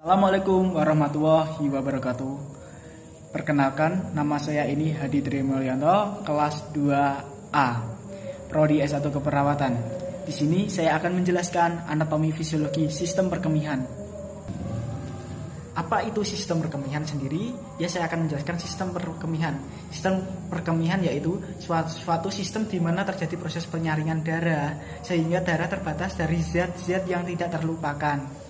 Assalamualaikum warahmatullahi wabarakatuh. Perkenalkan, nama saya ini Hadi Trimulyanto, kelas 2A, Prodi S1 Keperawatan. Di sini saya akan menjelaskan anatomi fisiologi sistem perkemihan. Apa itu sistem perkemihan sendiri? Ya, saya akan menjelaskan sistem perkemihan. Sistem perkemihan yaitu suatu sistem di mana terjadi proses penyaringan darah sehingga darah terbatas dari zat-zat yang tidak terlupakan.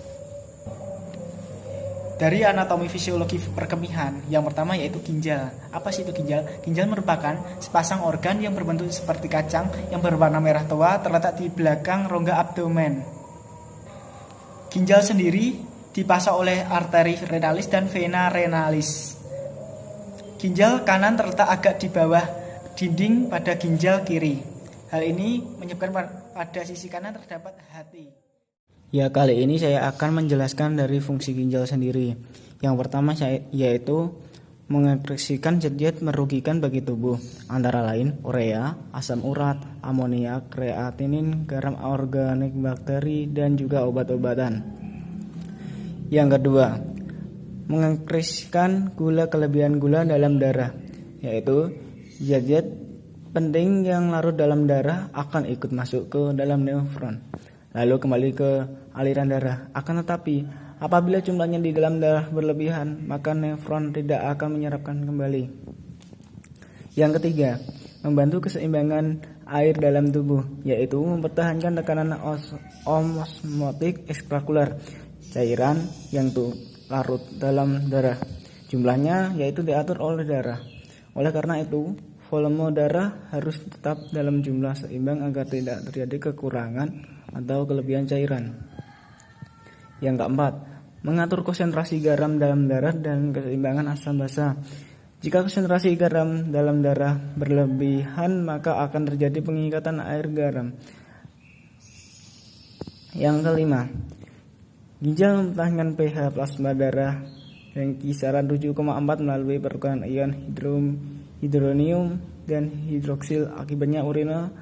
Dari anatomi fisiologi perkemihan, yang pertama yaitu ginjal. Apa sih itu ginjal? Ginjal merupakan sepasang organ yang berbentuk seperti kacang yang berwarna merah tua terletak di belakang rongga abdomen. Ginjal sendiri dipasang oleh arteri renalis dan vena renalis. Ginjal kanan terletak agak di bawah dinding pada ginjal kiri. Hal ini menyebabkan pada sisi kanan terdapat hati. Ya, kali ini saya akan menjelaskan dari fungsi ginjal sendiri. Yang pertama yaitu mengekskresikan zat-zat merugikan bagi tubuh, antara lain urea, asam urat, amoniak, kreatinin, garam organik, bakteri, dan juga obat-obatan. Yang kedua, mengekskresikan gula kelebihan gula dalam darah, yaitu zat-zat penting yang larut dalam darah akan ikut masuk ke dalam nefron, lalu kembali ke aliran darah. Akan tetapi, apabila jumlahnya di dalam darah berlebihan, maka nefron tidak akan menyerapkan kembali. Yang ketiga, membantu keseimbangan air dalam tubuh, yaitu mempertahankan tekanan osmotik ekstrakular, cairan yang larut dalam darah. Jumlahnya yaitu diatur oleh darah. Oleh karena itu, volume darah harus tetap dalam jumlah seimbang agar tidak terjadi kekurangan atau kelebihan cairan. Yang keempat, mengatur konsentrasi garam dalam darah dan keseimbangan asam basa. Jika konsentrasi garam dalam darah berlebihan, maka akan terjadi pengikatan air garam. Yang kelima, ginjal mempertahankan pH plasma darah yang kisaran 7,4 melalui pertukaran ion hidronium dan hidroksil. Akibatnya urina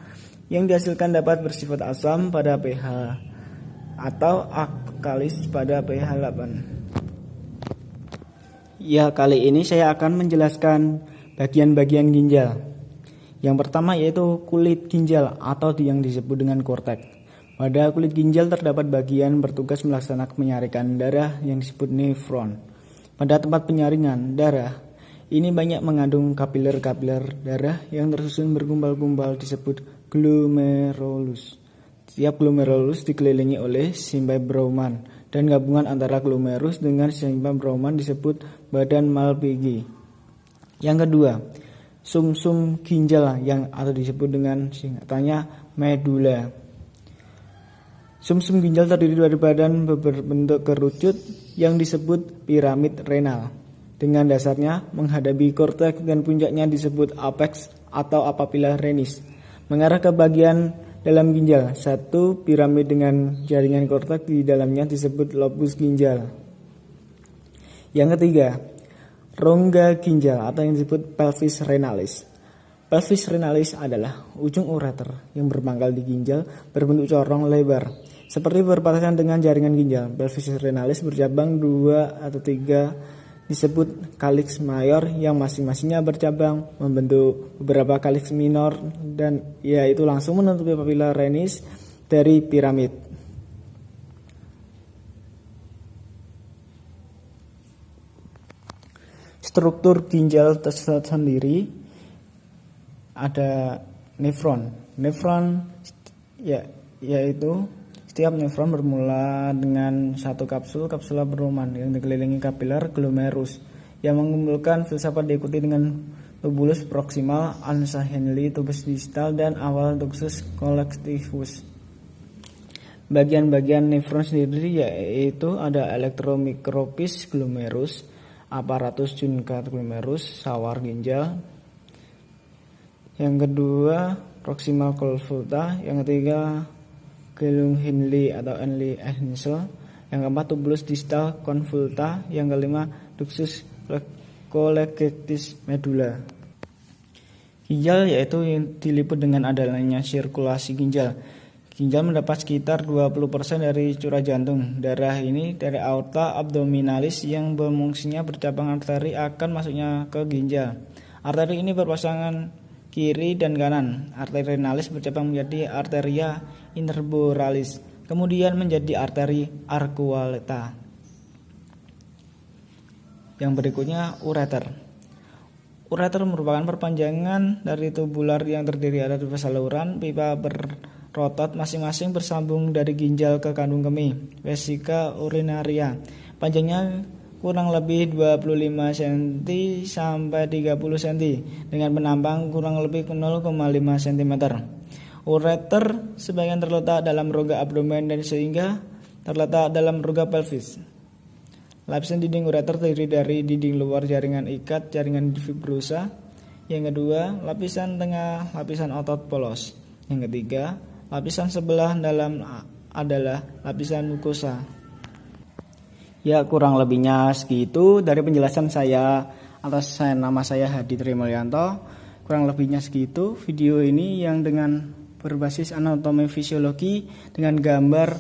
yang dihasilkan dapat bersifat asam pada pH atau alkalis pada pH 8. Ya, kali ini saya akan menjelaskan bagian-bagian ginjal. Yang pertama yaitu kulit ginjal atau yang disebut dengan korteks. Pada kulit ginjal terdapat bagian bertugas melaksanakan penyaringan darah yang disebut nefron. Pada tempat penyaringan darah ini banyak mengandung kapiler-kapiler darah yang tersusun bergumpal-gumpal disebut glomerulus. Setiap glomerulus dikelilingi oleh simbabroman dan gabungan antara glomerulus dengan simbabroman disebut badan Malpighi. Yang kedua, sumsum ginjal yang atau disebut dengan singkatannya medula. Sumsum ginjal terdiri dari badan berbentuk kerucut yang disebut piramid renal. Dengan dasarnya menghadapi korteks dan puncaknya disebut apex atau apabila renis. Mengarah ke bagian dalam ginjal, satu piramid dengan jaringan korteks di dalamnya disebut lobus ginjal. Yang ketiga, rongga ginjal atau yang disebut pelvis renalis. Pelvis renalis adalah ujung ureter yang berpangkal di ginjal berbentuk corong lebar, seperti berbatasan dengan jaringan ginjal. Pelvis renalis bercabang 2 atau 3 disebut calyx mayor yang masing-masingnya bercabang membentuk beberapa calyx minor dan yaitu langsung menutupi papilla renis dari piramid. Struktur ginjal tersendiri ada nefron. Nefron yaitu setiap nefron bermula dengan satu kapsula beruman yang dikelilingi kapiler glomerus yang mengumpulkan filsafat diikuti dengan tubulus proximal, ansa Henle, tubus distal, dan awal tubusus collectivus. Bagian-bagian nefron sendiri yaitu ada elektromikropis glomerus, aparatus Juncker glomerus, sawar ginjal. Yang kedua, proximal convoluta. Yang ketiga, gelung Henle atau Henle-Hensel. Yang keempat, tubulus distal convoluta. Yang kelima, ductus collectis medulla. Ginjal yaitu yang diliput dengan adanya sirkulasi ginjal. Ginjal mendapat sekitar 20% dari curah jantung. Darah ini dari aorta abdominalis yang berfungsinya bercabang arteri akan masuknya ke ginjal. Arteri ini berpasangan kiri dan kanan. Arteri renalis bercabang menjadi arteria interboralis, kemudian menjadi arteri arcuata. Yang berikutnya ureter. Ureter merupakan perpanjangan dari tubular yang terdiri dari saluran pipa berotot masing-masing bersambung dari ginjal ke kandung kemih, vesika urinaria. Panjangnya kurang lebih 25 cm sampai 30 cm dengan penampang kurang lebih 0,5 cm. Ureter sebagian terletak dalam rongga abdomen dan sehingga terletak dalam rongga pelvis. Lapisan dinding ureter terdiri dari dinding luar jaringan ikat jaringan fibrosa. Yang kedua, lapisan tengah lapisan otot polos. Yang ketiga, lapisan sebelah dalam adalah lapisan mukosa. Ya, kurang lebihnya segitu dari penjelasan saya. Atas nama saya Hadi Trimulyanto. Kurang lebihnya segitu video ini yang dengan berbasis anatomi fisiologi dengan gambar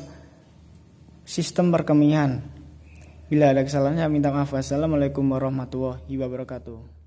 sistem perkemihan. Bila ada kesalahan saya minta maaf. Wassalamualaikum warahmatullahi wabarakatuh.